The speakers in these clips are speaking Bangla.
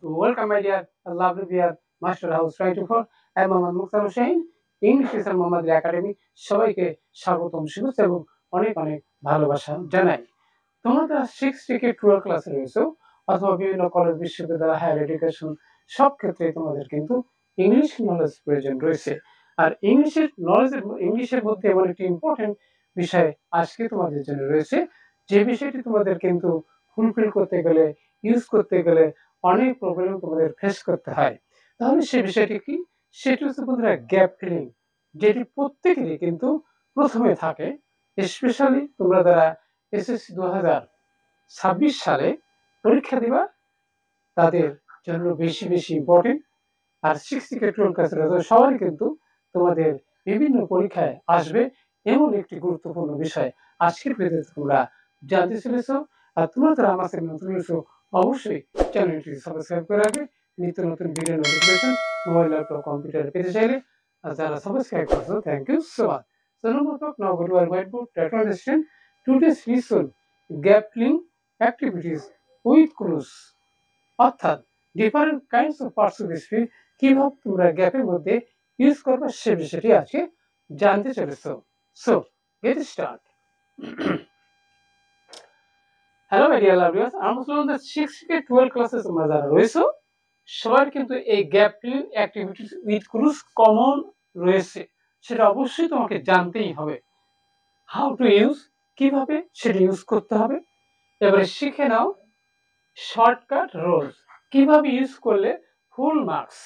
Welcome, my dear lovely dear Master House 24. I am Mohammad Mukhtar Hussain, English Teacher Mohammad Academy. সবাইকে স্বাগতম, শুভেচ্ছা এবং অনেক অনেক ভালোবাসা জানাই। তোমরা যারা 6 থেকে 12 ক্লাসে রয়েছো অথবা বিভিন্ন কলেজ, বিশ্ববিদ্যালয়, হায়ার এডুকেশন সব ক্ষেত্রে তোমাদের কিন্তু ইংলিশ নলেজ প্রয়োজন রয়েছে। আর ইংলিশের মধ্যে এমন একটি ইম্পর্টেন্ট বিষয় আজকে তোমাদের জন্য রয়েছে, যে বিষয়টি তোমাদের কিন্তু ফুলফিল করতে গেলে, ইউজ করতে গেলে অনেক প্রবলেম তোমাদের ফেস করতে হয়। তাহলে সেই বিষয়টি কি? সেটি হচ্ছে বন্ধুরা গ্যাপ ফিলিং, যেটি প্রত্যেকেরই কিন্তু প্রথমে থাকে। স্পেশালি তোমরা যারা এসএসসি 2026 সালে পরীক্ষা দিবা তাদের জন্য বেশি বেশি ইম্পর্টেন্ট। আর 6 থেকে 12 ক্লাসের সবারই কিন্তু তোমাদের বিভিন্ন পরীক্ষায় আসবে এমন একটি গুরুত্বপূর্ণ বিষয় আজকের ভিডিওতে তোমরা জানতে চলেছ। আর তোমরা যারা আমার চ্যানেলে নতুন হয়েছো অবশ্যই চ্যানেলটি সাবস্ক্রাইব করে রাখবে নিত্য নতুন ভিডিও নোটিফিকেশন মোবাইল, ল্যাপটপ, কম্পিউটারে পেতে চাইলে। আর যারা সাবস্ক্রাইব করছো, thank you so much. So no more talk, now go to our whiteboard. Try to understand today's lesson, gap filling activities with clues. অর্থাৎ different kinds of parts of speech কিভাবে তোমরা গ্যাপের মধ্যে ইউজ করবে সে বিষয়টি আজকে জানতে চলেছো। So get start. Hello my dear lovers, আমরা বললাম যে 6 থেকে 12 ক্লাসে তোমরা যারা রয়েছো সবার কিন্তু এই gap filling activities with clues common রয়েছে, সেটা অবশ্যই তোমাকে জানতেই হবে। হাউ টু ইউজ, কিভাবে সেটা ইউজ করতে হবে। এবারে শিখে নাও শর্টকাট রুলস, কিভাবে ইউজ করলে ফুল মার্কস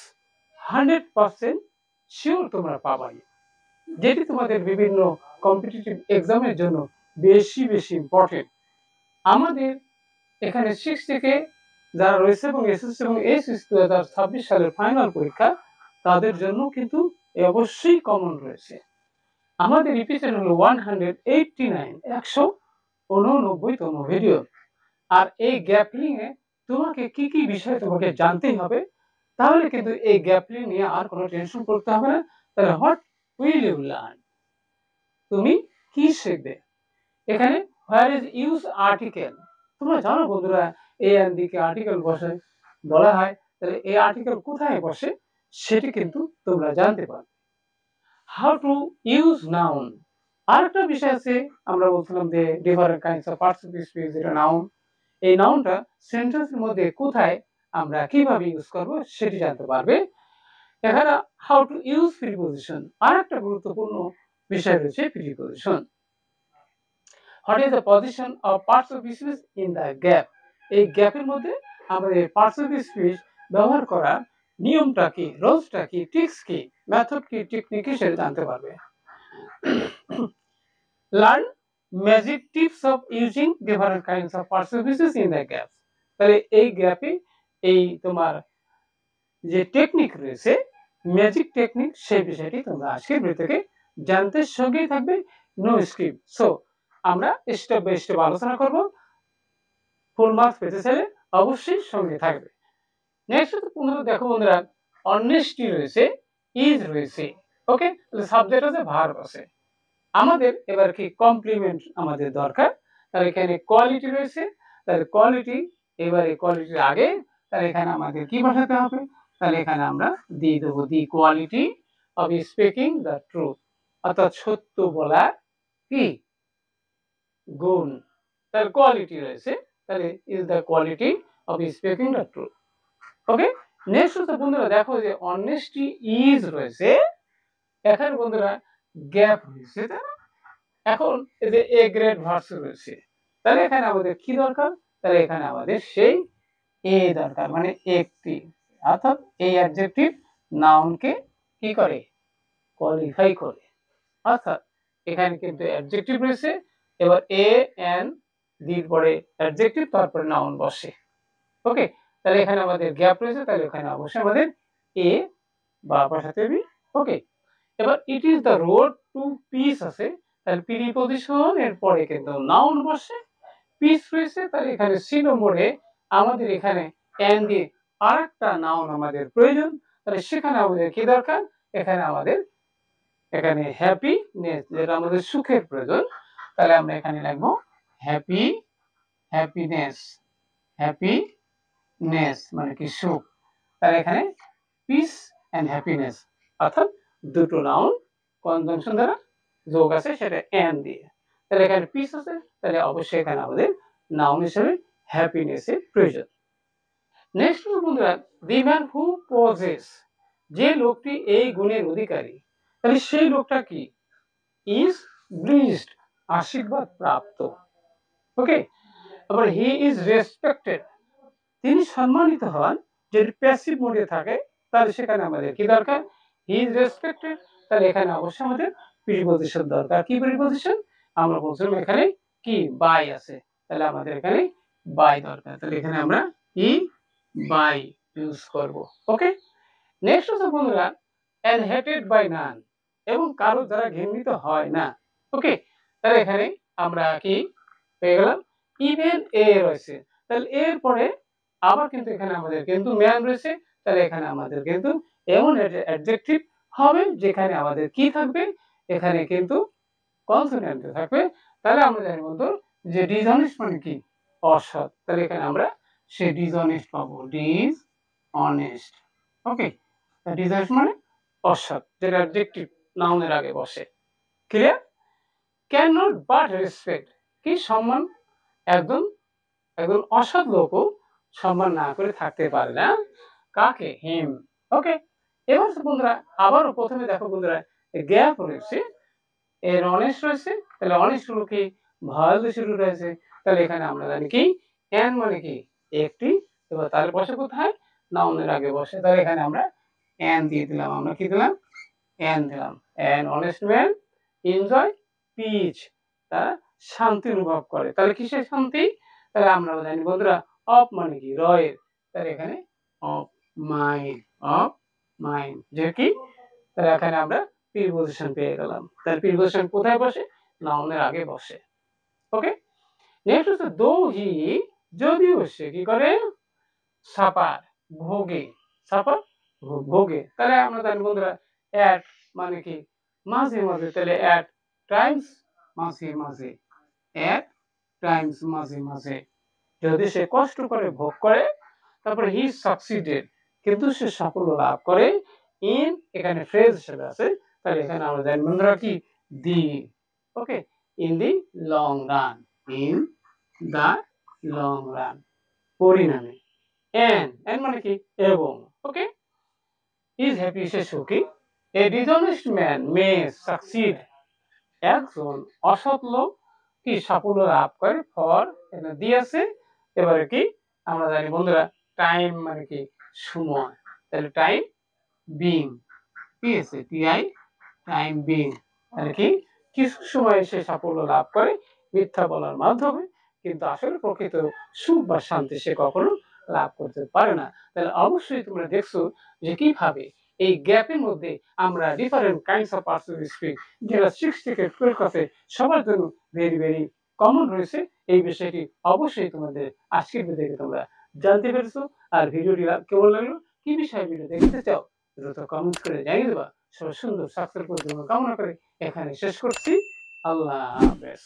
100% শিওর তোমরা পাবাই, যেটি তোমাদের বিভিন্ন কম্পিটিটিভ এক্সামের জন্য বেশি বেশি ইম্পর্টেন্ট। আমাদের এখানে 6 থেকে যারা রয়েছে এবং এসএসসি এবং এইচএসসি 2026 সালের ফাইনাল পরীক্ষা তাদের জন্য কিন্তু অবশ্যই কমন রয়েছে। আমাদের এপিসোড হলো 189তম ভিডিও। আর এই গ্যাপ ফিলিং এ তোমাকে কি কি বিষয় তোমাকে জানতেই হবে, তাহলে কিন্তু এই গ্যাপ ফিলিং নিয়ে আর কোনো টেনশন করতে হবে না। তাহলে হোয়াট উইল ইউ লার্ন, তুমি কি শিখবে। এখানে হোয়ার ইজ ইউজ আর্টিকেল, তোমরা জানো বন্ধুরা এ এন্ড দিকে আর্টিকেল বলা হয়, তাহলে এই আর্টিকেল কোথায় বসে সেটি কিন্তু তোমরা জানতে পারবে। হাউ টু ইউজ নাউন, আরেকটা বিষয় আছে, আমরা বলছিলাম যে different kinds of parts of speech, যেটা নাউন। এই নাউনটা সেন্টেন্সের মধ্যে কোথায় আমরা কিভাবে ইউজ করব সেটি জানতে পারবে। এখানে হাউ টু ইউজ প্রিপোজিশন, আরেকটা গুরুত্বপূর্ণ বিষয় রয়েছে preposition. What is the position of parts of speech in the gap, এই গ্যাপের মধ্যে আমাদের পার্টস অফ স্পিচ ব্যবহার করার নিয়মটা কি, রুলসটা কি, ট্রিক্স কি, মেথড কি, টেকনিক কি সেটা জানতে পারবে। Learn magic tips of using different kinds of parts of speech in the gap, তাহলে এই গ্যাপে এই তোমার যে টেকনিক রয়েছে, ম্যাজিক টেকনিক, সেই বিষয়টি তোমরা আজকের ভিডিও থেকে জানতে সঙ্গেই থাকবে, নো স্কিপ। সো আমরা স্টেপ বাই স্টেপ আলোচনা করব, ফুল মার্কস পেতে চাইলে অবশ্যই সঙ্গে থাকবে। নেক্সট দেখো বন্ধুরা, অনেস্টি রয়েছে, ইজ রয়েছে, ওকে, তাহলে সাবজেক্ট আছে, ভার্ব আছে। আমাদের এবার কি কমপ্লিমেন্ট আমাদের দরকার, তাহলে এখানে কোয়ালিটি রয়েছে, তাহলে কোয়ালিটি, এবারে কোয়ালিটির আগে তাহলে এখানে আমাদের কি বসাতে হবে, তাহলে এখানে আমরা দিয়ে দেবো দি quality of speaking the truth, অর্থাৎ সত্য বলার কি গুণ, তাহলে কোয়ালিটি রয়েছে, তাহলে is the quality of speaking the truth. Okay, next হচ্ছে বন্ধুরা দেখো যে অনেস্টি ইজ রয়েছে, এখানে বন্ধুরা গ্যাপ রয়েছে, তাই না? এখন এই যে এ গ্রেড ভার্স রয়েছে, তাহলে এখানে আমাদের কি দরকার, তাহলে এখানে আমাদের সেই এ দরকার, মানে একটি, অর্থাৎ এই অ্যাডজেক্টিভ নাউনকে কি করে, কোয়ালিফাই করে। অর্থাৎ এখানে কিন্তু অ্যাডজেক্টিভ রয়েছে, এবার এ এন দির পরে অ্যাডজেক্টিভ, তারপরে নাউন বসে। ওকে, তাহলে এখানে আমাদের গ্যাপ রয়েছে, তাহলে এখানে অবশ্যই আমাদের এ বা বসাতে হবে। ওকে, এবার it is the road to peace আছে, তাহলে প্রিপজিশন এর পরে কিন্তু নাউন বসে, পিস রয়েছে, তাহলে এখানে সি নম্বরে আমাদের এখানে এন দিয়ে আরেকটা নাউন আমাদের প্রয়োজন, তাহলে সেখানে আমাদের কি দরকার, এখানে আমাদের এখানে হ্যাপিনেস, যেটা আমাদের সুখের প্রয়োজন, তাহলে আমরা এখানে লিখবো হ্যাপিনেস, হ্যাপিনেস মানে কি সুখ। তাহলে এখানে পিস অ্যান্ড হ্যাপিনেস, অর্থাৎ দুটো নাউন কনজাংশন দ্বারা যোগ আছে সেটা এন দিয়ে। তাহলে এখানে পিস আছে, তাহলে অবশ্যই এখানে আমাদের নাউন হিসেবে হ্যাপিনেসের প্রয়োজন। নেক্সট বন্ধুরা, দি ম্যান হু পজেস, যে লোকটি এই গুণের অধিকারী, তাহলে সেই লোকটা কি? ইজ ব্লিসড, আশীর্বাদ প্রাপ্ত। ওকে, আবার হি ইজ রেসপেক্টেড, তিনি সম্মানিত হন। যদি প্যাসিভ মোডে থাকে তাহলে সেখানে আমাদের কি দরকার? হি ইজ রেসপেক্টেড, তাহলে এখানে অবশ্যই আমাদের প্রিপজিশন দরকার। কি প্রিপজিশন? আমরা বলছিলাম এখানে কি বাই আছে, তাহলে আমাদের এখানে বাই দরকার, তাহলে এখানে আমরা ই বাই ইউজ করব। ওকে, নেক্সট হচ্ছে বন্ধুরা এন্ড হেটেড বাই নান, এবং কারো দ্বারা ঘৃণিত হয় না। ওকে, তাহলে এখানে আমরা কি পেয়ে গেলাম? ইভেন এ রয়েছে, তাহলে এর পরে আবার কিন্তু এখানে আমাদের কিন্তু ম্যান রয়েছে, তাহলে এখানে আমাদের কিন্তু এমন অ্যাডজেক্টিভ হবে যেখানে আমাদের কি থাকবে? এখানে কিন্তু কনসোনেন্ট থাকবে। তাহলে আমরা জানি বন্ধু যে ডিসঅনেস্ট মানে কি? অসৎ, তাহলে এখানে আমরা সে ডিসঅনেস্ট পাবো, ডিসঅনেস্ট। ওকে, ডিসঅনেস্ট মানে অসৎ, যেটা অ্যাডজেক্টিভ নাউনের আগে বসে। Clear? Can not but respect, কি সম্মান, একজন একজন অসৎ লোকও সম্মান না করে থাকতে পারে না। কাকে? হিম। ওকে, এবার বন্ধুরা আবারও প্রথমে দেখো বন্ধুরা গ্যাপ রয়েছে, এর অনেস্ট রয়েছে, তাহলে অনেস্ট হলো কি? ভয় শুরু রয়েছে, তাহলে এখানে আমরা জানি কি এন মানে কি? একটি, এবার তার বসে কোথায়? নাউনের আগে বসে, তাহলে এখানে আমরা এন দিয়ে দিলাম। আমরা কি দিলাম? এন দিলাম। An honest man enjoy peace, তারা শান্তি অনুভব করে। তাহলে কিসের শান্তি? তাহলে আমরা জানি বন্ধুরা অফ মানে কি? রয়ের, তাহলে এখানে অফ মাইন্ড, অফ মাইন্ড যে কি? তাহলে এখানে আমরা প্রিপজিশন পেয়ে গেলাম। তাহলে প্রিপজিশন কোথায় বসে? নাউনের আগে বসে। ওকে, নেক্সট হচ্ছে দো হি, যদিও সে কি করে? সাফার, ভোগে, সাফার ভোগে। তাহলে আমরা জানি বন্ধুরা অ্যাট মানে কি? মাঝে মাঝে, তাহলে অ্যাট টাইমস মাঝে মাঝে, অ্যাট টাইমস মাঝে মাঝে, যদি সে কষ্ট করে ভোগ করে, তারপরে হি সাকসিডেড, কিন্তু সে সাফল্য লাভ করে, ইন এখানে ফ্রেজ হিসেবে আছে, তাহলে এখানে আমরা জানি বন্ধুরা কি? The. Okay, in the long run, in the long run, পরিণামে। এন এন মানে কি? এবং। ওকে, ইজ হ্যাপি, সে সুখী। A dishonest man may succeed, একজন অসৎ লোক কি সাফল্য লাভ করে, ফর এখানে দি আছে। এবারে কি আমরা জানি বন্ধুরা টাইম মানে কি? সময়, তাহলে টাইম বিং, কি আছে? টিআই, টাইম বিং, তাহলে কি? কিছু সময় সে সাফল্য লাভ করে মিথ্যা বলার মাধ্যমে, কিন্তু আসলে প্রকৃত সুখ বা শান্তি সে কখনো লাভ করতে পারে না। তাহলে অবশ্যই তোমরা দেখছো যে কিভাবে এই গ্যাপের মধ্যে আমরা different kinds of personal speech, যেটা 6 থেকে 12 ক্লাসে সবার জন্য ভেরি ভেরি কমন রয়েছে, এই বিষয়টি অবশ্যই তোমাদের আজকের ভিডিও থেকে তোমরা জানতে পেরেছো। আর ভিডিওটি কেমন লাগলো, কি বিষয়ে ভিডিও দেখতে চাও, দ্রুত কমেন্ট করে জানিয়ে দেবা। সবাই সুন্দর সাকসেসফুল জীবন কামনা করে এখানে শেষ করছি। আল্লাহ হাফেজ।